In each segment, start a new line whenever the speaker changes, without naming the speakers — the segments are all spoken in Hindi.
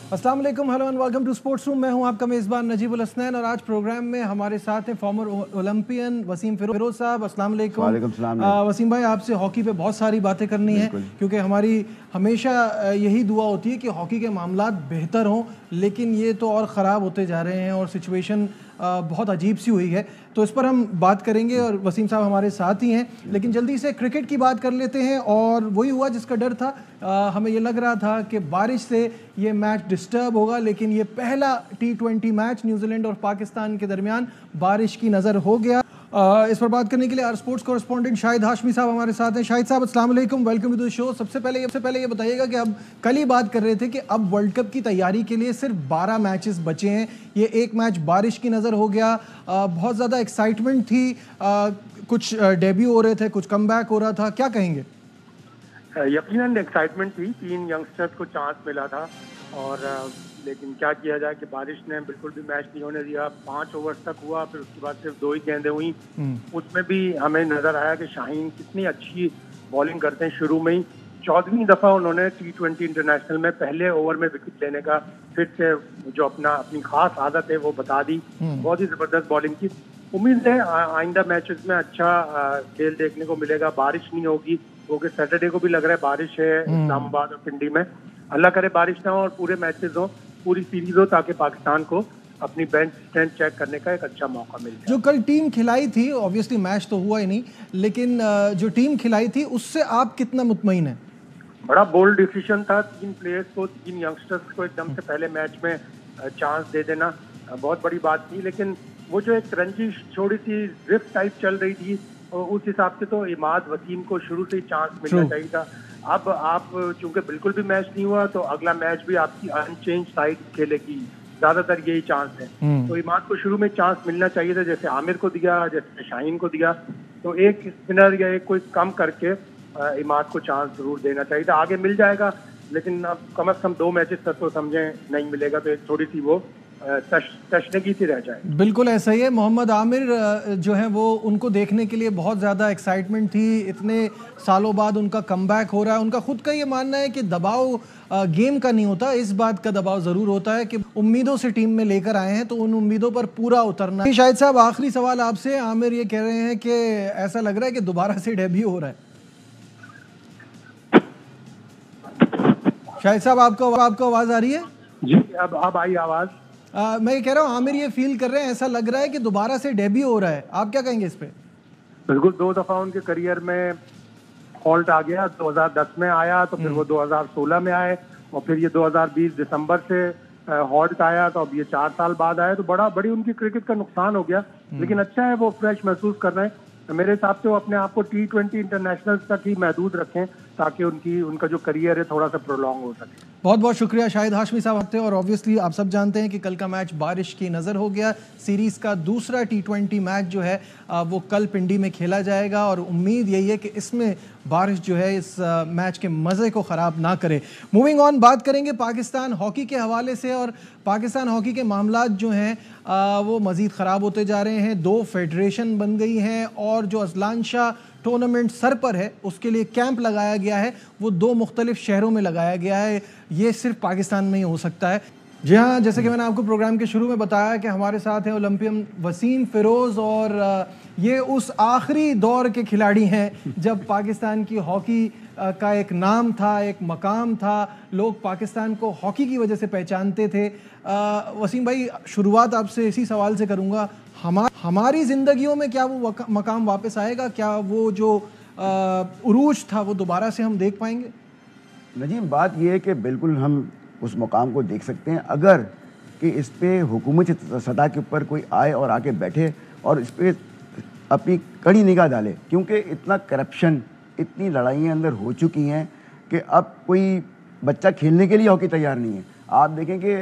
अस्सलाम वालेकुम, hello and welcome to sports room. मैं हूं आपका मेज़बान नजीबुल हसनैन और आज प्रोग्राम में हमारे साथ हैं फॉर्मर ओलंपियन वसीम फिरोज साहब। अस्सलाम वालेकुम।
वालेकुम सलाम।
वसीम भाई, आपसे हॉकी पे बहुत सारी बातें करनी है क्योंकि हमारी हमेशा यही दुआ होती है कि हॉकी के मामलात बेहतर हों, लेकिन ये तो और ख़राब होते जा रहे हैं और सिचुएशन बहुत अजीब सी हुई है, तो इस पर हम बात करेंगे और वसीम साहब हमारे साथ ही हैं। लेकिन जल्दी से क्रिकेट की बात कर लेते हैं और वही हुआ जिसका डर था। हमें ये लग रहा था कि बारिश से ये मैच डिस्टर्ब होगा, लेकिन ये पहला T20 मैच न्यूजीलैंड और पाकिस्तान के दरमियान बारिश की नज़र हो गया। इस पर बात करने के लिए our sports correspondent Shahid Hashmi साहब हमारे साथ हैं। शाहिद साहब, अस्सलाम वालेकुम, वेलकम टू द शो। सबसे पहले ये बताइएगा कि अब कल ही बात कर रहे थे कि अब वर्ल्ड कप की तैयारी के लिए सिर्फ 12 मैचेस बचे हैं, ये एक मैच बारिश की नज़र हो गया। बहुत ज़्यादा एक्साइटमेंट थी, कुछ डेब्यू हो रहे थे, कुछ कमबैक हो रहा था, क्या कहेंगे?
यकीनन एक्साइटमेंट थी, 3 यंगस्टर्स को चांस मिला था और लेकिन क्या किया जाए कि बारिश ने बिल्कुल भी मैच नहीं होने दिया। 5 ओवर्स तक हुआ, फिर उसके बाद सिर्फ 2 ही गेंदें हुई। उसमें भी हमें नजर आया कि शाहीन कितनी अच्छी बॉलिंग करते हैं। शुरू में ही 14वीं दफा उन्होंने T20 इंटरनेशनल में पहले ओवर में विकेट लेने का फिर से जो अपनी खास आदत है वो बता दी। बहुत ही जबरदस्त बॉलिंग की। उम्मीद है आइंदा मैचेस में अच्छा खेल देखने को मिलेगा। बारिश नहीं होगी क्योंकि सैटरडे को भी लग रहा है बारिश है इस्लामाबाद और पिंडी में। अल्लाह करे बारिश ना हो और पूरे मैचेस हो, पूरी सीरीज हो, ताकि पाकिस्तान को अपनी बेंच स्ट्रेंथ चेक करने का एक अच्छा मौका मिल जाए।
जो कल टीम खिलाई थी, ऑब्वियसली मैच तो हुआ ही नहीं, लेकिन जो टीम खिलाई थी उससे आप कितना मुतमईन हैं?
बड़ा बोल्ड डिसीजन था। 3 प्लेयर्स को, 3 यंगस्टर्स को एकदम से पहले मैच में चांस दे देना बहुत बड़ी बात थी। लेकिन वो जो एक रंजिश थोड़ी सी ड्रिफ्ट टाइप चल रही थी, उस हिसाब से तो इमाद वसीम को शुरू से ही चांस मिलना चाहिए था। अब आप चूंकि बिल्कुल भी मैच नहीं हुआ तो अगला मैच भी आपकी अनचेंज साइड खेलेगी, ज्यादातर यही चांस है। तो इमाद को शुरू में चांस मिलना चाहिए था, जैसे आमिर को दिया, जैसे शाहीन को दिया। तो एक स्पिनर या एक कोई कम करके इमाद को चांस जरूर देना चाहिए था। आगे मिल जाएगा, लेकिन अब कम से कम 2 मैचेस तक तो समझें नहीं मिलेगा, तो एक थोड़ी सी वो तशनगी सी रह जाए।
बिल्कुल ऐसा ही है। मोहम्मद आमिर जो है वो, उनको देखने के लिए बहुत ज़्यादा एक्साइटमेंट थी। इतने सालों बाद उनका कमबैक हो रहा है। उनका खुद का ये मानना है कि दबाव गेम का नहीं होता, इस बात का दबाव ज़रूर होता है कि उम्मीदों से टीम में लेकर आए हैं तो उन उम्मीदों पर पूरा उतरना। शाहिद साहब, आखिरी सवाल आपसे। आमिर ये कह रहे हैं कि ऐसा लग रहा है कि दोबारा से डेब्यू हो रहा है। शाहिद साहब, आपको आवाज़ आ रही है?
जी, अब आई आवाज़।
मैं ये कह रहा हूँ, आमिर ये फील कर रहे हैं, ऐसा लग रहा है कि दोबारा से डेब्यू हो रहा है। आप क्या कहेंगे इस पे?
बिल्कुल, 2 दफा उनके करियर में फॉल्ट आ गया। 2010 में आया, तो फिर वो 2016 में आए और फिर ये 2020 दिसंबर से हॉल्ट आया, तो अब ये 4 साल बाद आया। तो बड़ी उनकी क्रिकेट का नुकसान हो गया। लेकिन अच्छा है, वो फ्रेश महसूस कर रहे हैं। मेरे हिसाब से वो अपने आप को T20 इंटरनेशनल तक ही महदूद रखें ताकि उनका जो करियर है थोड़ा सा प्रोलॉन्ग हो सके।
बहुत बहुत शुक्रिया शाहिद हाशमी साहब थे। और ऑब्वियसली आप सब जानते हैं कि कल का मैच बारिश की नज़र हो गया। सीरीज़ का दूसरा T20 मैच जो है वो कल पिंडी में खेला जाएगा और उम्मीद यही है कि इसमें बारिश जो है इस मैच के मज़े को ख़राब ना करे। मूविंग ऑन, बात करेंगे पाकिस्तान हॉकी के हवाले से। और पाकिस्तान हॉकी के मामलात जो हैं वो मज़ीद ख़राब होते जा रहे हैं। 2 फेडरेशन बन गई हैं और जो अजलान शाह टूर्नामेंट सर पर है उसके लिए कैंप लगाया गया है, वो 2 मुख्तलिफ शहरों में लगाया गया है। ये सिर्फ पाकिस्तान में ही हो सकता है। जी हाँ, जैसे कि मैंने आपको प्रोग्राम के शुरू में बताया कि हमारे साथ हैं ओलंपियन वसीम फिरोज़ और ये उस आखिरी दौर के खिलाड़ी हैं जब पाकिस्तान की हॉकी का एक नाम था, एक मकाम था। लोग पाकिस्तान को हॉकी की वजह से पहचानते थे। वसीम भाई, शुरुआत आपसे इसी सवाल से करूँगा। हमारी ज़िंदगियों में क्या वो मकाम वापस आएगा? क्या वो जो उरूज था वो दोबारा से हम देख पाएंगे?
नजीम, बात यह है कि बिल्कुल हम उस मकाम को देख सकते हैं अगर कि इस पे हुकूमत सतह के ऊपर कोई आए और आके बैठे और इस पर अपनी कड़ी निगाह डाले। क्योंकि इतना करप्शन, इतनी लड़ाइयाँ अंदर हो चुकी हैं कि अब कोई बच्चा खेलने के लिए हॉकी तैयार नहीं है। आप देखें कि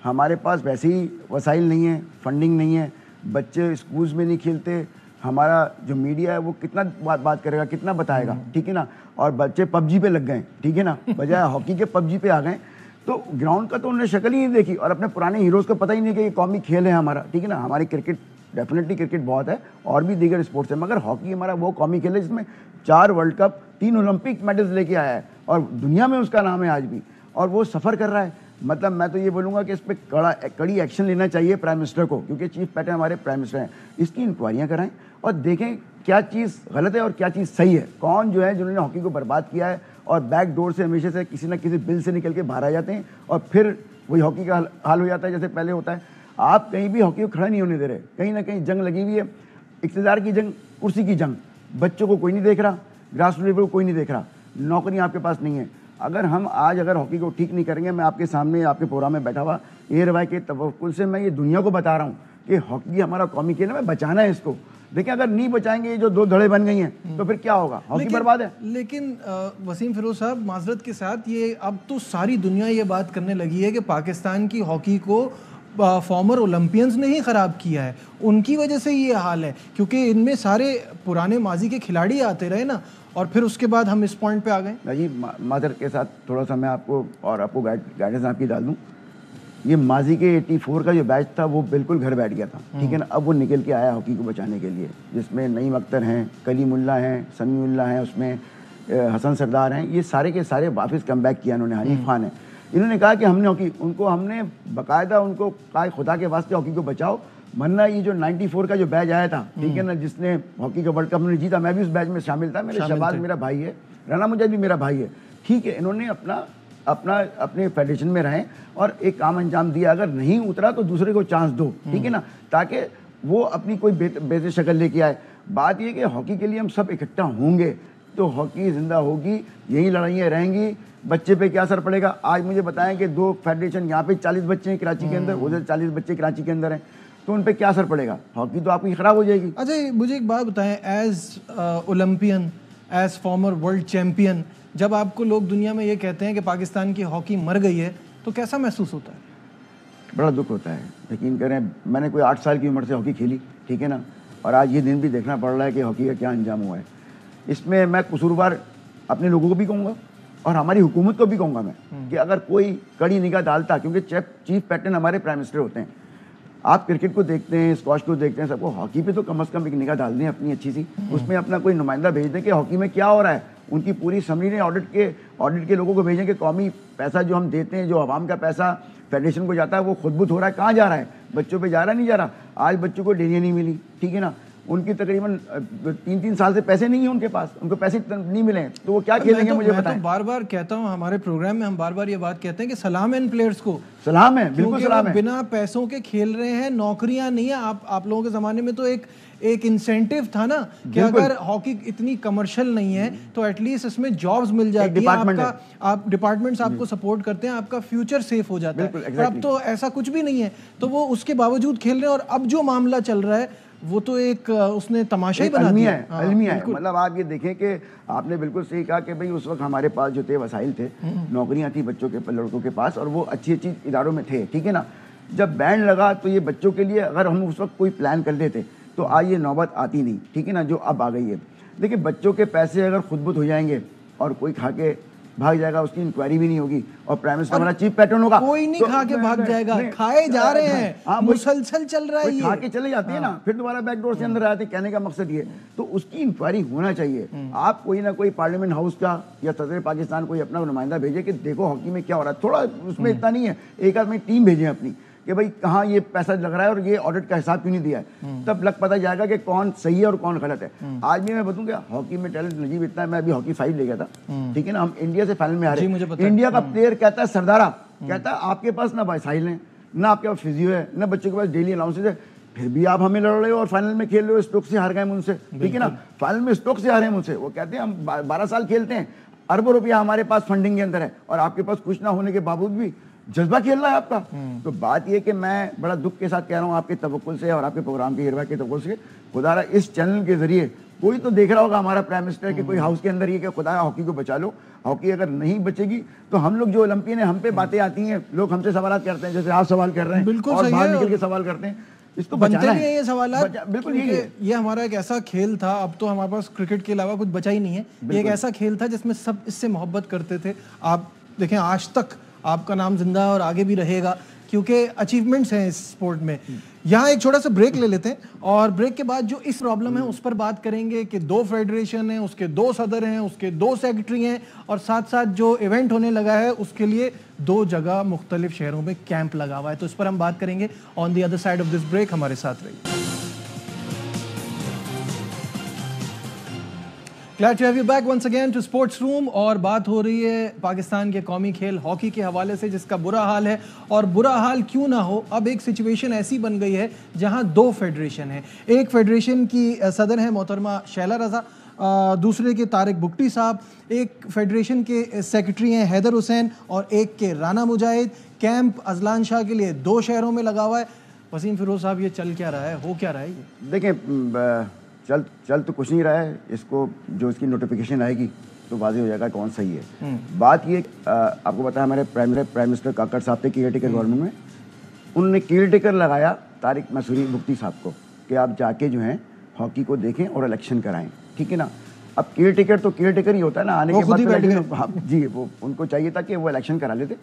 हमारे पास वैसे ही वसाइल नहीं है, फंडिंग नहीं है, बच्चे स्कूल्स में नहीं खेलते। हमारा जो मीडिया है वो कितना बात करेगा, कितना बताएगा, ठीक है ना। और बच्चे पबजी पे लग गए, ठीक है ना, बजाय हॉकी के पबजी पे आ गए। तो ग्राउंड का तो उन्होंने शक्ल ही नहीं देखी और अपने पुराने हीरोज़ को पता ही नहीं कि ये कौमी खेल है हमारा, ठीक है ना। हमारी क्रिकेट, डेफिनेटली क्रिकेट बहुत है और भी दीगर स्पोर्ट्स है, मगर हॉकी हमारा वो कौमी खेल है जिसमें 4 वर्ल्ड कप, 3 ओलंपिक मेडल्स लेके आया है और दुनिया में उसका नाम है आज भी, और वो सफ़र कर रहा है। मतलब मैं तो ये बोलूँगा कि इस पर कड़ी एक्शन लेना चाहिए प्राइम मिनिस्टर को, क्योंकि चीफ पैटर्न हमारे प्राइम मिनिस्टर हैं। इसकी इंक्वायरियाँ कराएं और देखें क्या चीज़ गलत है और क्या चीज़ सही है। कौन जो है जिन्होंने हॉकी को बर्बाद किया है और बैक डोर से हमेशा से किसी न किसी बिल से निकल के बाहर आ जाते हैं और फिर वही हॉकी का हाल हो जाता है जैसे पहले होता है। आप कहीं भी हॉकी को खड़ा नहीं होने दे रहे, कहीं ना कहीं जंग लगी हुई है, इक़्तिदार की जंग, कुर्सी की जंग। बच्चों को कोई नहीं देख रहा, ग्रास रूट लेवल को कोई नहीं देख रहा, नौकरियाँ आपके पास नहीं है। अगर हम आज हॉकी को ठीक नहीं करेंगे, मैं आपके सामने आपके प्रोग्राम में बैठा हुआ ए रवाई के तवक्कुल से मैं ये दुनिया को बता रहा हूँ कि हॉकी हमारा कौमी खेल है, बचाना है इसको। देखिए अगर नहीं बचाएंगे, ये जो दो धड़े बन गई हैं तो फिर क्या होगा, हॉकी बर्बाद है।
लेकिन वसीम फिरोज साहब, माजरत के साथ, ये अब तो सारी दुनिया ये बात करने लगी है कि पाकिस्तान की हॉकी को फॉर्मर ओलंपियंस ने ही ख़राब किया है, उनकी वजह से ये हाल है, क्योंकि इनमें सारे पुराने माजी के खिलाड़ी आते रहे ना, और फिर उसके बाद हम इस पॉइंट पे आ गए।
जी माजरत के साथ थोड़ा सा मैं आपको गाइडेंस आपकी डाल दूँ। ये माजी के 84 का जो बैच था वो बिल्कुल घर बैठ गया था, ठीक है ना। अब वो निकल के आया हॉकी को बचाने के लिए, जिसमें नईम अख्तर हैं, कलीमुल्ला हैं, समीउल्लाह हैं, उसमें हसन सरदार हैं। ये सारे के सारे वापस कम बैक किया इन्होंने। हनीफ खान है, इन्होंने कहा कि हमने बाकायदा उनको कहा खुदा के वास्ते हॉकी को बचाओ, वरना ये जो 94 का जो बैच आया था, ठीक है ना, जिसने हॉकी का वर्ल्ड कप ने जीता, मैं भी उस बैच में शामिल था। मेरे शहबाज मेरा भाई है, राना मुजाहिद भी मेरा भाई है, ठीक है। इन्होंने अपने फेडरेशन में रहें और एक काम अंजाम दिया। अगर नहीं उतरा तो दूसरे को चांस दो, ठीक है ना, ताकि वो अपनी कोई बेहतर शक्ल लेके आए। बात ये कि हॉकी के लिए हम सब इकट्ठा होंगे तो हॉकी जिंदा होगी, यही लड़ाइयाँ रहेंगी। बच्चे पे क्या असर पड़ेगा? आज मुझे बताएं कि 2 फेडरेशन, यहाँ पे 40 बच्चे हैं कराची के अंदर, उधर 40 बच्चे कराची के अंदर हैं, तो उन पे क्या असर पड़ेगा? हॉकी तो आपकी खराब हो जाएगी।
अच्छा, मुझे एक बात बताएं, as Olympian, as former world champion, जब आपको लोग दुनिया में ये कहते हैं कि पाकिस्तान की हॉकी मर गई है, तो कैसा महसूस होता है?
बड़ा दुख होता है। यकीन करें, मैंने कोई 8 साल की उम्र से हॉकी खेली, ठीक है ना, और आज ये दिन भी देखना पड़ रहा है कि हॉकी का क्या अंजाम हुआ है। इसमें मैं कसूरवार अपने लोगों को भी कहूँगा और हमारी हुकूमत को भी कहूँगा मैं कि अगर कोई कड़ी निगाह डालता, क्योंकि चीफ पैटर्न हमारे प्राइम मिनिस्टर होते हैं। आप क्रिकेट को देखते हैं, स्क्वॉश को देखते हैं, सबको, हॉकी पे तो कम से कम एक निगाह डाल दें अपनी अच्छी सी, उसमें अपना कोई नुमाइंदा भेज दें कि हॉकी में क्या हो रहा है। उनकी पूरी समरी ने ऑडिट के लोगों को भेजें कि कौमी पैसा जो हम देते हैं, जो आवाम का पैसा फेडरेशन को जाता है, वो खुदबुद हो रहा है, कहाँ जा रहा है, बच्चों पे जा रहा है, नहीं जा रहा। आज बच्चों को डेलियाँ नहीं मिली, ठीक है ना, उनकी तकरीबन 3-3 साल से पैसे नहीं है उनके पास, उनको पैसे नहीं मिले, तो वो क्या खेलेंगे? मुझे बताएं।
मैं तो बार बार कहता हूँ, हमारे प्रोग्राम में हम बार बार ये बात कहते हैं कि सलाम है इन प्लेयर्स को,
सलाम है, बिल्कुल सलाम है।
बिना पैसों के खेल रहे हैं, नौकरियां नहीं है। आप लोगों के ज़माने में तो एक इंसेंटिव था ना कि अगर हॉकी इतनी कमर्शियल नहीं है तो एटलीस्ट इसमें जॉब्स मिल जाती है, आप डिपार्टमेंट्स आपको सपोर्ट करते हैं, आपका फ्यूचर सेफ हो जाता है। और अब तो ऐसा कुछ भी नहीं है, तो वो उसके बावजूद खेल रहे हैं। और अब जो मामला चल रहा है वो तो एक उसने तमाशा ही बना दिया है।
अलमिया है। मतलब आप ये देखें कि आपने बिल्कुल सही कहा कि भाई उस वक्त हमारे पास जो थे वसाइल थे, नौकरियां थी बच्चों के, लड़कों के पास, और वो अच्छी अच्छी इदारों में थे, ठीक है ना। जब बैन लगा तो ये बच्चों के लिए अगर हम उस वक्त कोई प्लान कर लेते तो आज ये नौबत आती नहीं, ठीक है ना, जो अब आ गई है। देखिए बच्चों के पैसे अगर खुदबुद हो जाएंगे और कोई खा के भाग जाएगा, उसकी इंक्वायरी भी नहीं होगी, और प्राइम मिनिस्टर हमारा चीफ पैटर्न होगा,
कोई नहीं खा के भाग जाएगा, खाए जा रहे हैं, मुसलसल चल रहा है,
खा के चले जाते हैं ना, फिर दोबारा बैकडोर से अंदर आते हैं। कहने का मकसद ये, तो उसकी इंक्वायरी होना चाहिए। आप कोई ना कोई पार्लियामेंट हाउस का या सदर पाकिस्तान कोई अपना नुमाइंदा भेजे कि देखो हॉकी में क्या हो रहा है। थोड़ा उसमें इतना नहीं है, एक आदमी टीम भेजें अपनी कि भाई कहाँ ये पैसा लग रहा है और ये ऑडिट का हिसाब क्यों नहीं दिया है, तब लग पता जाएगा कि कौन सही है और कौन गलत है। आज भी मैं बताऊं क्या, हॉकी में टैलेंट नजीब इतना है, मैं अभी हॉकी 5 ले गया था, ठीक है ना, हम इंडिया से फाइनल में आ रहे हैं, इंडिया का प्लेयर कहता है सरदारा, कहता है आपके पास ना वसाइल है, ना आपके पास फिजियो है, ना बच्चों के पास डेली अलाउंसेज है, फिर भी आप हमें लड़ रहे हो और फाइनल में खेल रहे हो। स्टोक से हार गए मुझसे, ठीक है ना, फाइनल में स्टोक से हारे मुझसे। वो कहते हैं हम 12 साल खेलते हैं, अरबों रुपया हमारे पास फंडिंग के अंदर है, और आपके पास कुछ ना होने के बावजूद भी जज्बा खेल रहा है आपका। तो बात यह कि मैं बड़ा दुख के साथ कह रहा हूँ आपके तवक्कुल से और आपके प्रोग्राम के हिरवा के तवक्कुल से, खुदा इस चैनल के जरिए कोई तो देख रहा होगा हमारा प्राइम मिनिस्टर के कोई हाउस के अंदर ये कि खुदा हॉकी को बचा लो। हॉकी अगर नहीं बचेगी तो हम लोग जो ओलंपियन है, हम पे बातें आती हैं, लोग हमसे सवाल करते हैं, जैसे आप सवाल कर रहे हैं,
बिल्कुल
और बाहर निकल के सवाल करते हैं, इसको
बनते नहीं है ये सवाल।
बिल्कुल
ये हमारा एक ऐसा खेल था, अब तो हमारे पास क्रिकेट के अलावा कुछ बचा ही नहीं है। ये एक ऐसा खेल था जिसमें सब इससे मोहब्बत करते थे। आप देखें आज तक आपका नाम जिंदा है और आगे भी रहेगा, क्योंकि अचीवमेंट्स हैं इस स्पोर्ट में। यहाँ एक छोटा सा ब्रेक ले लेते हैं और ब्रेक के बाद जो इस प्रॉब्लम है उस पर बात करेंगे कि 2 फेडरेशन हैं, उसके 2 सदर हैं, उसके 2 सेक्रेटरी हैं और साथ साथ जो इवेंट होने लगा है उसके लिए 2 जगह मुख्तलिफ शहरों में कैंप लगा हुआ है। तो इस पर हम बात करेंगे on the other side of this break. हमारे साथ रहिए। Glad to have you back once again to Sports Room। और बात हो रही है पाकिस्तान के कौमी खेल हॉकी के हवाले से, जिसका बुरा हाल है। और बुरा हाल क्यों ना हो, अब एक सिचुएशन ऐसी बन गई है जहां 2 फेडरेशन हैं। एक फेडरेशन की सदर है मोहतरमा शैला रज़ा, दूसरे के तारिक बुगटी साहब, एक फेडरेशन के सेक्रेटरी हैं हैदर हुसैन और एक के राना मुजाहिद। कैंप अजलान शाह के लिए 2 शहरों में लगा हुआ है। वसीम फिरोज साहब, ये चल क्या रहा है, हो क्या रहा है ये?
देखिए, चल तो कुछ नहीं रहा है। इसको जो इसकी नोटिफिकेशन आएगी तो वाज़ेह हो जाएगा कौन सही है। बात ये आपको पता है, हमारे प्राइम मिनिस्टर काकड़ साहब थे केयर टेकर गवर्नमेंट में, उन्होंने केयर टेकर लगाया तारिक मसूरी बुगटी साहब को कि आप जाके जो है हॉकी को देखें और इलेक्शन कराएं, ठीक है ना। अब केयर टेकर तो केयर टेकर ही होता है ना, आने के बाद हाँ जी, वो उनको चाहिए था कि वो इलेक्शन करा लेते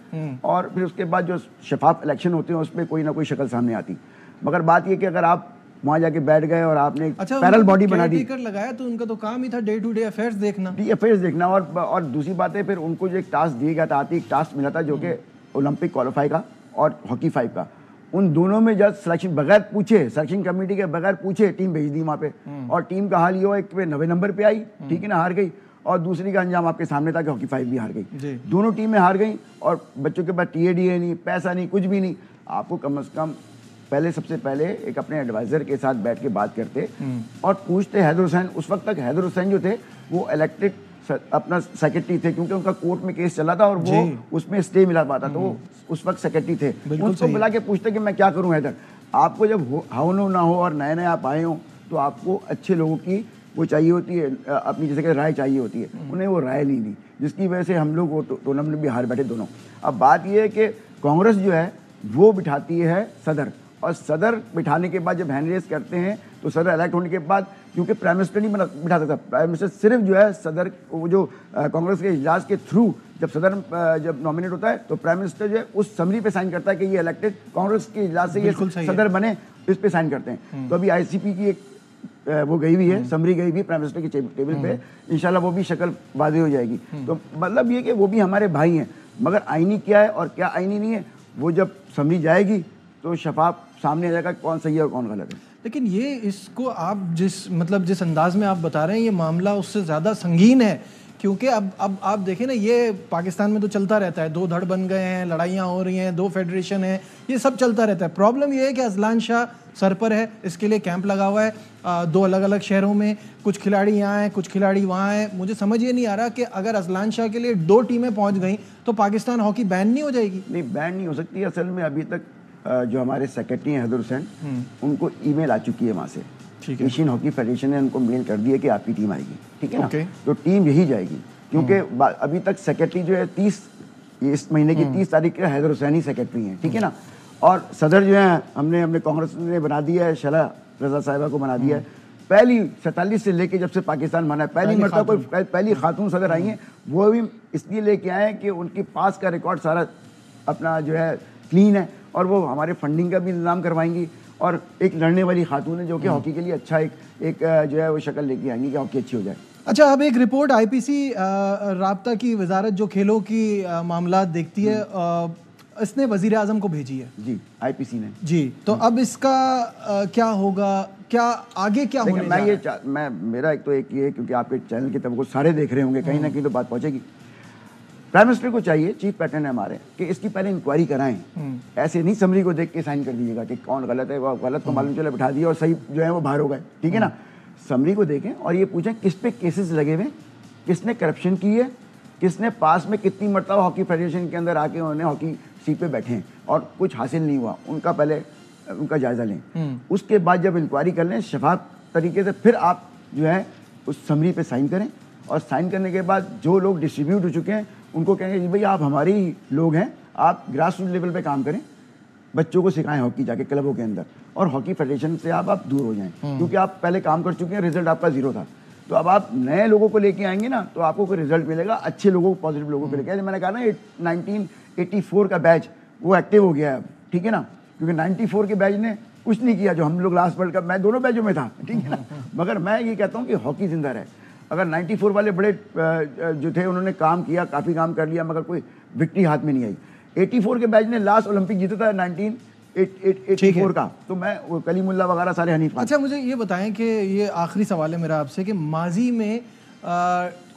और फिर उसके बाद जो शफाफ इलेक्शन होते हैं उसमें कोई ना कोई शक्ल सामने आती। मगर बात ये कि अगर आप वहाँ जाके बैठ गए और आपने पैरल बॉडी बना दी,
लगाया तो उनका तो काम ही था डे टू डे अफेयर्स देखना,
और दूसरी बात है फिर उनको जो एक टास्क दिया गया था, आती एक टास्क मिला था जो कि ओलंपिक क्वालिफाई का और हॉकी 5 का, उन दोनों में जब सिलेक्शन बगैर पूछे, सिलेक्शन कमेटी के बगैर पूछे टीम भेज दी वहाँ पे। और टीम का हाल ये हो, एक पे 90 नंबर पे आई, ठीक है ना, हार गई, और दूसरी का अंजाम आपके सामने था कि हॉकी 5 भी हार गई। दोनों टीमें हार गई और बच्चों के पास TADA नहीं, पैसा नहीं, कुछ भी नहीं। आपको कम से कम सबसे पहले एक अपने एडवाइजर के साथ बैठ के बात करते और पूछते। हैदर हुसैन, उस वक्त तक हैदर हुसैन जो थे वो इलेक्टेड अपना सेक्रेटरी थे, क्योंकि उनका कोर्ट में केस चला था और वो उसमें स्टे मिला पाता, तो वो उस वक्त सेक्रेटरी थे। उनको बुला के पूछते कि मैं क्या करूं हैदर। आपको जब हाउनो ना हो और नए नए आप आए हो तो आपको अच्छे लोगों की वो चाहिए होती है, अपनी जैसे कि राय चाहिए होती है। उन्हें वो राय नहीं दी, जिसकी वजह से हम लोग वो टूर्नामेंट भी हार बैठे दोनों। अब बात ये है कि कांग्रेस जो है वो बिठाती है सदर, और सदर बिठाने के बाद जब हैंड रेस करते हैं तो सदर इलेक्ट होने के बाद, क्योंकि प्राइम मिनिस्टर नहीं बिठा सकता, प्राइम मिनिस्टर सिर्फ जो है सदर वो जो कांग्रेस के इजलास के थ्रू जब सदर जब नॉमिनेट होता है तो प्राइम मिनिस्टर जो है उस समरी पे साइन करता है कि ये इलेक्टेड कांग्रेस के इजलास से ये सदर बने, इस पे साइन करते हैं। तो अभी ICP की एक वो गई हुई है, समरी गई हुई प्राइम मिनिस्टर की टेबल पे, इंशाल्लाह वो भी शक्ल वाज़ेह हो जाएगी। तो मतलब ये कि वो भी हमारे भाई हैं, मगर आईनी क्या है और क्या आईनी नहीं है, वो जब समरी जाएगी तो शफाफ सामने आ जाएगा कौन सही है और कौन गलत है।
लेकिन ये इसको आप जिस अंदाज में आप बता रहे हैं, ये मामला उससे ज़्यादा संगीन है, क्योंकि अब आप देखें ना, ये पाकिस्तान में तो चलता रहता है, 2 धड़ बन गए हैं, लड़ाइयाँ हो रही हैं, 2 फेडरेशन है, ये सब चलता रहता है। प्रॉब्लम ये है कि अजलान शाह सर पर है, इसके लिए कैंप लगा हुआ है 2 अलग अलग शहरों में, कुछ खिलाड़ी यहाँ हैं, कुछ खिलाड़ी वहाँ हैं। मुझे समझ ये नहीं आ रहा कि अगर अजलान शाह के लिए 2 टीमें पहुँच गई तो पाकिस्तान हॉकी बैन नहीं हो जाएगी?
नहीं, बैन नहीं हो सकती। असल में अभी तक जो हमारे सेक्रेटरी हैं हैदर हुसैन, उनको ईमेल आ चुकी है वहाँ से, एशियन हॉकी फेडरेशन ने उनको मेल कर दिया कि आपकी टीम आएगी, ठीक है ना। तो टीम यही जाएगी, क्योंकि अभी तक सेक्रेटरी जो है 30 इस महीने की 30 तारीख के हैदर हुसैन ही सेक्रेटरी हैं, ठीक है ना। और सदर जो है हमने कांग्रेस ने बना दिया है, शैला रज़ा साहिबा को बना दिया है। पहली 47 से लेके जब से पाकिस्तान बना है पहली मरतबा कोई पहली खातून सदर आई हैं, वो भी इसलिए लेके आए हैं कि उनके पास का रिकॉर्ड सारा अपना जो है क्लीन है, और वो हमारे फंडिंग का भी इंतजाम करवाएंगी, और एक लड़ने वाली खातून है जो कि हॉकी के लिए अच्छा एक जो है वो शक्ल लेके आएंगी कि हॉकी अच्छी हो जाए।
अच्छा, अब एक रिपोर्ट IPC राब्ता की वजारत जो खेलों की मामला देखती है, इसने वजीर आजम को भेजी है जी,
IPC ने
जी। तो अब इसका क्या होगा, क्या आगे क्या होने जा रहा है?
मैं मेरा एक ये है, क्योंकि आपके चैनल के तब को सारे देख रहे होंगे, कहीं ना कहीं तो बात पहुंचेगी। प्राइम मिनिस्टर को चाहिए, चीफ पैटर्न है हमारे, कि इसकी पहले इंक्वायरी कराएं। ऐसे नहीं समरी को देख के साइन कर दीजिएगा कि कौन गलत है, वो गलत को मालूम चले बिठा दिया और सही जो है वो बाहर हो गए, ठीक है ना। समरी को देखें और ये पूछें किस पे केसेस लगे हुए, किसने करप्शन की है, किसने पास में कितनी मरतबा हॉकी फेडरेशन के अंदर आके उन्होंने हॉकी सीट पे बैठे हैं और कुछ हासिल नहीं हुआ, उनका पहले उनका जायजा लें। उसके बाद जब इंक्वायरी कर लें शफाफ तरीके से, फिर आप जो है उस समरी पे साइन करें, और साइन करने के बाद जो लोग डिस्ट्रीब्यूट हो चुके हैं उनको कहेंगे जी भाई आप हमारे ही लोग हैं, आप ग्रास रूट लेवल पे काम करें, बच्चों को सिखाएं हॉकी जाके क्लबों के अंदर, और हॉकी फेडरेशन से आप दूर हो जाएं, क्योंकि आप पहले काम कर चुके हैं, रिजल्ट आपका 0 था। तो अब आप नए लोगों को लेके आएंगे ना तो आपको कोई रिजल्ट मिलेगा, अच्छे लोगों को, पॉजिटिव लोगों को लेके। मैंने कहा ना 1984 का बैच वो एक्टिव हो गया है, ठीक है ना, क्योंकि 94 के बैच ने कुछ नहीं किया जो हम लोग लास्ट वर्ल्ड कप, मैं दोनों बैचों में था, ठीक है ना। मगर मैं ये कहता हूँ कि हॉकी जिंदा रहे। अगर 94 वाले बड़े जो थे उन्होंने काम किया, काफ़ी काम कर लिया, मगर कोई विक्ट्री हाथ में नहीं आई। 84 के बैच ने लास्ट ओलंपिक जीता था 1984 का, तो मैं वो कलीमुल्ला वगैरह सारे हनीफ।
अच्छा, मुझे ये बताएं कि ये आखिरी सवाल है मेरा आपसे कि माजी में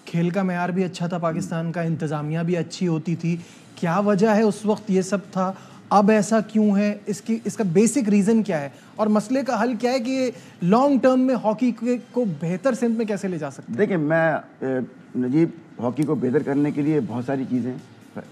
खेल का मेयार भी अच्छा था पाकिस्तान का, इंतज़ामिया भी अच्छी होती थी, क्या वजह है उस वक्त ये सब था, अब ऐसा क्यों है, इसका बेसिक रीज़न क्या है और मसले का हल क्या है कि लॉन्ग टर्म में हॉकी को बेहतर सिमत में कैसे ले जा सकते हैं?
देखिए, मैं नजीब, हॉकी को बेहतर करने के लिए बहुत सारी चीज़ें,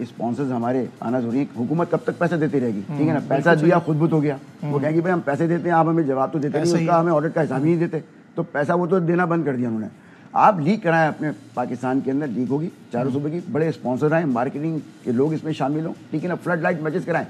स्पॉन्सर्स हमारे आना जरूरी है। हुकूमत कब तक पैसा देती रहेगी, ठीक है ना, पैसा दिया खुद हो गया, वो कहेंगे भाई हम पैसे देते हैं, आप हमें जवाब तो देते नहीं, उसका हमें ऑडिट का हिसाब ही नहीं देते, तो पैसा वो तो देना बंद कर दिया उन्होंने। आप लीग कराएं अपने पाकिस्तान के अंदर, लीग होगी चारों सूबे की, बड़े स्पॉन्सर आए, मार्केटिंग के लोग इसमें शामिल हों, ठीक है ना, फ्लड लाइट मैचेस कराएं।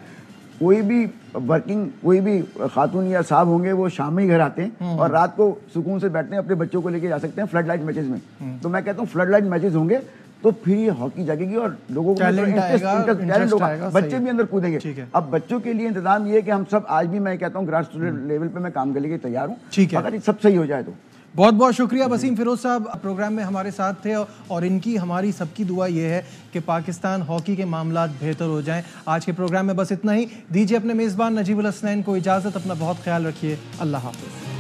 कोई भी वर्किंग, कोई भी खातून या साहब होंगे वो शाम में ही घर आते हैं और रात को सुकून से बैठते हैं, अपने बच्चों को लेके जा सकते हैं फ्लड लाइट मैचेस में। तो मैं कहता हूँ फ्लड लाइट मैचेस होंगे तो फिर ये हॉकी जागेगी और लोगों को टैलेंट होगा, बच्चे भी अंदर कूदेंगे। अब बच्चों के लिए इंतजाम ये है कि हम सब आज भी, मैं कहता हूँ ग्रास रूट लेवल पे मैं काम करने के लिए तैयार हूँ, अगर सब सही हो जाए तो।
बहुत बहुत शुक्रिया वसीम फिरोज साहब, प्रोग्राम में हमारे साथ थे और इनकी हमारी सबकी दुआ ये है कि पाकिस्तान हॉकी के मामलात बेहतर हो जाएं। आज के प्रोग्राम में बस इतना ही, दीजिए अपने मेज़बान नजीबुल हसनैन को इजाज़त, अपना बहुत ख्याल रखिए, अल्लाह हाफ़िज़।